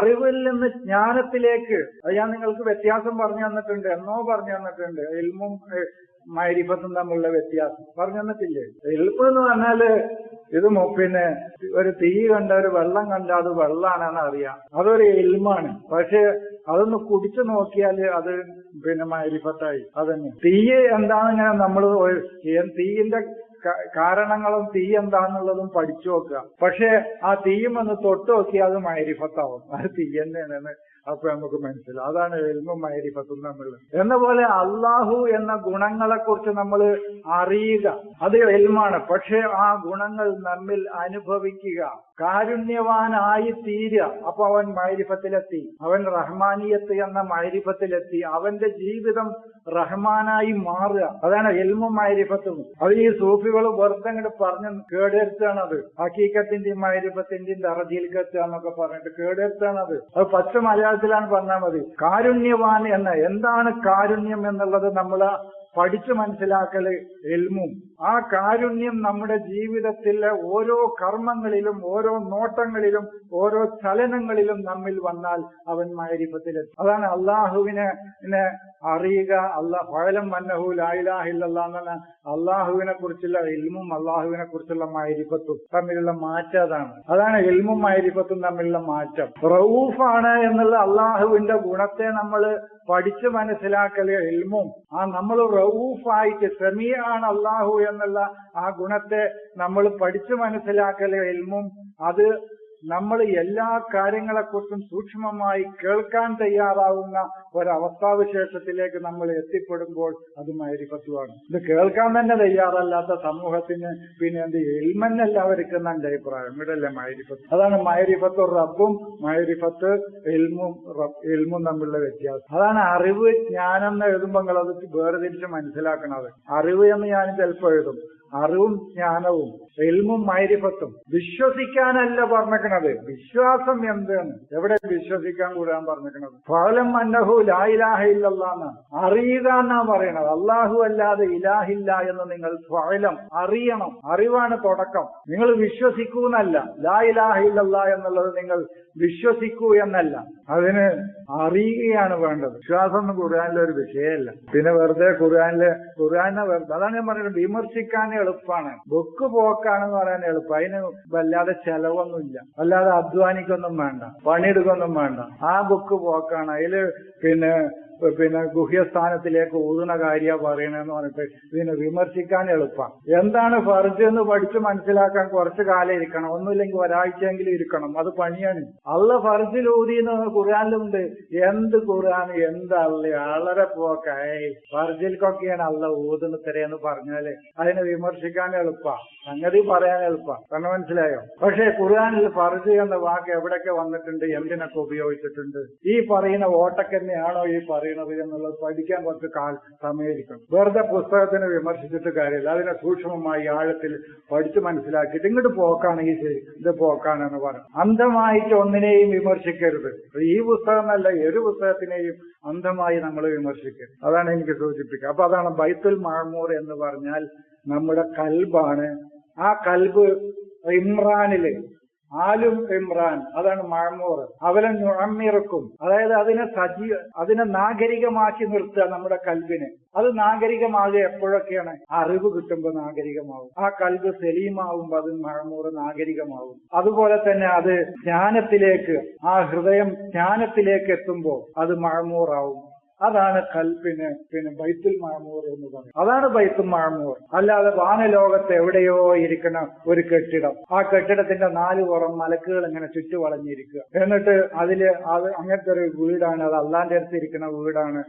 അറിവിൽ നിന്ന് ജ്ഞാനത്തിലേക്ക്. അത് ഞാൻ നിങ്ങൾക്ക് വ്യത്യാസം പറഞ്ഞു തന്നിട്ടുണ്ട്, എന്നോ പറഞ്ഞു തന്നിട്ടുണ്ട്. ഇൽമും മഅരിഫത്തും തമ്മിലുള്ള വ്യത്യാസം പറഞ്ഞു തന്നിട്ടില്ലേ? ഇൽമ് എന്ന് പറഞ്ഞാല് ഇത് പിന്നെ ഒരു തീ കണ്ട, ഒരു വെള്ളം കണ്ട അത് വെള്ളാണെന്ന് അറിയാം, അതൊരു ഇൽമാണ്. പക്ഷെ അതൊന്ന് കുടിച്ചു നോക്കിയാല് അത് പിന്നെ മഅരിഫത്തായി. അതന്നെ തീ എന്താണെന്ന് നമ്മൾ തീയിന്റെ കാരണങ്ങളും തീ എന്താണെന്നുള്ളതും പഠിച്ചു നോക്കുക. പക്ഷെ ആ തീയും ഒന്ന് തൊട്ട് നോക്കിയാൽ അത് മഅരിഫത്താവും, അത് തീ തന്നെയാണെന്ന് അപ്പൊ നമുക്ക് മനസ്സിലാവും. അതാണ് ഇൽമും മഅരിഫത്തും തമ്മിൽ. എന്ന പോലെ അള്ളാഹു എന്ന ഗുണങ്ങളെ കുറിച്ച് നമ്മൾ അറിയുക, അത് ഇൽമാണ്. പക്ഷെ ആ ഗുണങ്ങൾ നമ്മിൽ അനുഭവിക്കുക, കാരുണ്യവാനായി തീരുക. അപ്പൊ അവൻ മഅരിഫത്തിലെത്തി, അവൻ റഹ്മാനിയത്ത് എന്ന മഅരിഫത്തിലെത്തി, അവന്റെ ജീവിതം റഹ്മാനായി മാറുക. അതാണ് ഇൽമും മഅരിഫത്തും. അത് ഈ സൂഫികൾ വെറുതെ അങ്ങോട്ട് പറഞ്ഞ് കേടുവരുത്താണത്. ഹഖീഖത്തിന്റെയും മഅരിഫത്തിന്റെയും ദറജയിലേക്ക് എത്തുക എന്നൊക്കെ പറഞ്ഞിട്ട് കേടുവരുത്താണത്. അത് പച്ച മലയാളത്തിലാണ് പറഞ്ഞാൽ മതി. കാരുണ്യവാൻ എന്താണ് കാരുണ്യം എന്നുള്ളത് നമ്മൾ പഠിച്ചു മനസ്സിലാക്കല് ഇൽമും. ആ കാരുണ്യം നമ്മുടെ ജീവിതത്തിലെ ഓരോ കർമ്മങ്ങളിലും, ഓരോ നോട്ടങ്ങളിലും, ഓരോ ചലനങ്ങളിലും നമ്മിൽ വന്നാൽ അവൻ മഅരിഫത്തിലെത്തും. അതാണ് അള്ളാഹുവിനെ അറിയുക. ഫഅലം അന്നഹു ലാ ഇലാഹ ഇല്ലല്ലാഹ് എന്ന അള്ളാഹുവിനെ കുറിച്ചുള്ള ഇൽമും അള്ളാഹുവിനെ കുറിച്ചുള്ള മഅരിഫത്തും തമ്മിലുള്ള മാറ്റം അതാണ് ഇൽമും മഅരിഫത്തും തമ്മിലുള്ള മാറ്റം. റഊഫാണ് എന്നുള്ള അള്ളാഹുവിന്റെ ഗുണത്തെ നമ്മൾ പഠിച്ചു മനസ്സിലാക്കല് ഇൽമും. ആ നമ്മൾ റഊഫായിട്ട് സമീആണ് അള്ളാഹു എന്നുള്ള ആ ഗുണത്തെ നമ്മൾ പഠിച്ചു മനസ്സിലാക്കല് ഇൽമും. അത് നമ്മൾ എല്ലാ കാര്യങ്ങളെക്കുറിച്ചും സൂക്ഷ്മമായി കേൾക്കാൻ തയ്യാറാവുന്ന ഒരവസ്ഥാവിശേഷത്തിലേക്ക് നമ്മൾ എത്തിപ്പെടുമ്പോൾ അത് മഅരിഫത്തുമാണ്. ഇത് കേൾക്കാൻ തന്നെ തയ്യാറല്ലാത്ത സമൂഹത്തിന് പിന്നെ എന്ത് ഇൽമന്നല്ല അവർക്ക് എന്ന അഭിപ്രായം. ഇവിടെയല്ലേ മഅരിഫത്ത്. അതാണ് മഅരിഫത്തു റബ്ബും മഅരിഫത്ത് ഇൽമും തമ്മിലുള്ള വ്യത്യാസം. അതാണ് അറിവ് ജ്ഞാനം എന്ന് എഴുതുമ്പോൾ നിങ്ങൾ അത് വേർതിരിച്ച് മനസ്സിലാക്കണത്. അറിവ് എന്ന് ഞാൻ ചിലപ്പോൾ എഴുതും, അറിവും ജ്ഞാനവും ഇൽമും മഅരിഫത്തും. വിശ്വസിക്കാനല്ല പറഞ്ഞിരിക്കണത്, വിശ്വാസം എന്താണ്, എവിടെ വിശ്വസിക്കാൻ കൂടാൻ പറഞ്ഞിരിക്കണത്. ഫഅലം അന്നഹു ലാ ഇലാഹ ഇല്ലല്ലാഹ് അറിയുക എന്നാ പറയണത്. അള്ളാഹു അല്ലാതെ ഇലാഹില്ല എന്ന് നിങ്ങൾ ഫഅലം അറിയണം. അറിവാണ് തുടക്കം. നിങ്ങൾ വിശ്വസിക്കൂ എന്നല്ല, ലാ ഇലാഹ ഇല്ലല്ലാഹ് എന്നുള്ളത് നിങ്ങൾ വിശ്വസിക്കൂ എന്നല്ല, അതിന് അറിയുകയാണ് വേണ്ടത്. വിശ്വാസം ഒന്നും ഖുർആനിലെ ഒരു വിഷയമല്ല. പിന്നെ വെറുതെ ഖുർആനെ വെറുതെ, അതാണ് ഞാൻ പറയുന്നത്, വിമർശിക്കാൻ എളുപ്പമാണ്, ബുക്ക് പോക്കാണെന്ന് പറയാൻ എളുപ്പം. അതിന് വല്ലാതെ ചെലവൊന്നുമില്ല, വല്ലാതെ അധ്വാനിക്കൊന്നും വേണ്ട, പണിയെടുക്കൊന്നും വേണ്ട. ആ ബുക്ക് പോക്കാണ്. അതില് പിന്നെ ഗുഹ്യസ്ഥാനത്തിലേക്ക് ഊതുന്ന കാര്യ പറയണെന്ന് പറഞ്ഞിട്ട് ഇതിനെ വിമർശിക്കാൻ എളുപ്പം. എന്താണ് ഫർജ് എന്ന് പഠിച്ച് മനസ്സിലാക്കാൻ കുറച്ചു കാലം ഇരിക്കണം, ഒന്നുമില്ലെങ്കിൽ ഒരാഴ്ചയെങ്കിലും ഇരിക്കണം. അത് പണിയാണ്. അള്ള ഫർജിൽ ഊതിന്ന് ഖുർആനിലുണ്ട്. എന്ത് ഖുർആൻ, എന്തല്ലേ വളരെ പോക്കായി. ഫർജിൽക്കൊക്കെയാണ് അള്ള ഊതുന്നത്രയെന്ന് പറഞ്ഞാല് അതിനെ വിമർശിക്കാൻ എളുപ്പ, സംഗതി പറയാൻ എളുപ്പ. കാരണം മനസ്സിലായോ? പക്ഷെ ഖുർആനിൽ ഫർജ് എന്ന വാക്ക് എവിടെയൊക്കെ വന്നിട്ടുണ്ട്, എന്തിനൊക്കെ ഉപയോഗിച്ചിട്ടുണ്ട്, ഈ പറയുന്ന ഓട്ടൊക്കെ തന്നെയാണോ ഈ പറയുന്നത് എന്നുള്ളത് പഠിക്കാൻ കുറച്ച് സമയമായിരിക്കണം. വെറുതെ പുസ്തകത്തിനെ വിമർശിച്ചിട്ട് കാര്യമില്ല. അതിനെ സൂക്ഷ്മമായി ആഴത്തിൽ പഠിച്ചു മനസ്സിലാക്കിയിട്ട് ഇങ്ങോട്ട് പോക്കാണെങ്കിൽ ശരി, ഇത് പോക്കാണെന്ന് പറയും. അന്ധമായിട്ട് ഒന്നിനെയും വിമർശിക്കരുത്. ഈ പുസ്തകം എന്നല്ല, ഒരു പുസ്തകത്തിനെയും അന്ധമായി നമ്മൾ വിമർശിക്കരുത്. അതാണ് എനിക്ക് സൂചിപ്പിക്കുക. അപ്പൊ അതാണ് ബൈത്തുൽ മഅമൂർ എന്ന് പറഞ്ഞാൽ നമ്മുടെ കൽബാണ്. ആ കൽബ് ഇമ്രാനില് ആലും ഇമ്രാൻ, അതാണ് മഅമൂർ. അവലെ നുഅമ്മിറുക്കും, അതായത് അതിനെ നാഗരികമാക്കി നിർത്തുക നമ്മുടെ കൽബിനെ. അത് നാഗരികമാകുക എപ്പോഴൊക്കെയാണ്? അറിവ് കിട്ടുമ്പോൾ നാഗരികമാവും. ആ കൽബ് സലീമാവുമ്പോൾ അത് മഅമൂർ നാഗരികമാവും. അതുപോലെ തന്നെ അത് ജ്ഞാനത്തിലേക്ക്, ആ ഹൃദയം ജ്ഞാനത്തിലേക്ക് എത്തുമ്പോൾ അത് മഅമൂറാവും. അതാണ് കൽബിന് ബൈത്തുൽ മഅമൂർ എന്ന് പറയും. അതാണ് ബൈത്തുൽ മഅമൂർ. അല്ലാതെ വാനലോകത്ത് എവിടെയോ ഇരിക്കുന്ന ഒരു കെട്ടിടം, ആ കെട്ടിടത്തിന്റെ 4 പുറം മലക്കുകൾ ഇങ്ങനെ ചുറ്റു വളഞ്ഞിരിക്കുക. എന്നിട്ട് അങ്ങനത്തെ ഒരു വീടാണ്, അത് അള്ളാന്റെ അടുത്ത് ഇരിക്കുന്ന വീടാണ്.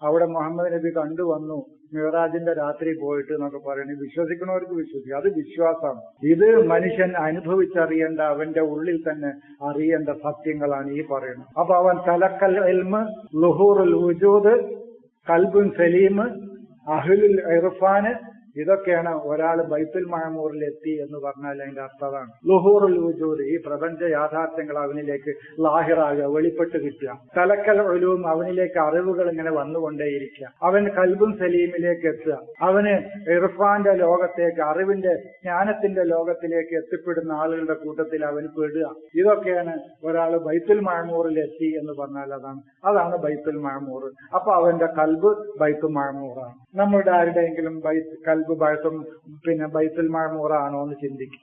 അവിടെ മുഹമ്മദ് നബി കണ്ടുവന്നു മിഅ്റാജിന്റെ രാത്രി പോയിട്ട് എന്നൊക്കെ പറയുന്നത് വിശ്വസിക്കുന്നവർക്ക് വിശ്വസിക്കും. അത് വിശ്വാസമാണ്. ഇത് മനുഷ്യൻ അനുഭവിച്ചറിയേണ്ട, അവന്റെ ഉള്ളിൽ തന്നെ അറിയേണ്ട സത്യങ്ങളാണ് ഈ പറയുന്നത്. അപ്പൊ അവൻ തലക്കൽ ഇൽമ്, ളുഹൂറുൽ വുജൂദ്, ഖൽബുൻ സലീം, അഹ്ലുൽ ഇർഫാന്, ഇതൊക്കെയാണ് ഒരാൾ ബൈത്തുൽ മഅമൂറിൽ എത്തി എന്ന് പറഞ്ഞാൽ അതിന്റെ അർത്ഥമാണ്. ളുഹൂറുൽ വുജൂദ്, ഈ പ്രപഞ്ച യാഥാർത്ഥ്യങ്ങൾ അവനിലേക്ക് ലാഹിറാകുക, വെളിപ്പെട്ട് കിട്ടുക. തലക്കൽ ഉലൂം, അവനിലേക്ക് അറിവുകൾ ഇങ്ങനെ വന്നുകൊണ്ടേയിരിക്കുക. അവൻ ഖൽബുൻ സലീമിലേക്ക് എത്തുക. അവന് ഇർഫാന്റെ ലോകത്തേക്ക്, അറിവിന്റെ ജ്ഞാനത്തിന്റെ ലോകത്തിലേക്ക് എത്തിപ്പെടുന്ന ആളുകളുടെ കൂട്ടത്തിൽ അവൻ പെടുക. ഇതൊക്കെയാണ് ഒരാൾ ബൈത്തുൽ മഅമൂറിൽ എത്തി എന്ന് പറഞ്ഞാൽ അതാണ് ബൈത്തുൽ മഅമൂർ. അപ്പൊ അവന്റെ ഖൽബ് ബൈത്തുൽ മഅമൂറാണ്. നമ്മളുടെ ആരുടെയെങ്കിലും കൽബ് ബൈത്തുൽ മഅമൂറാണോ എന്ന് ചിന്തിക്കും.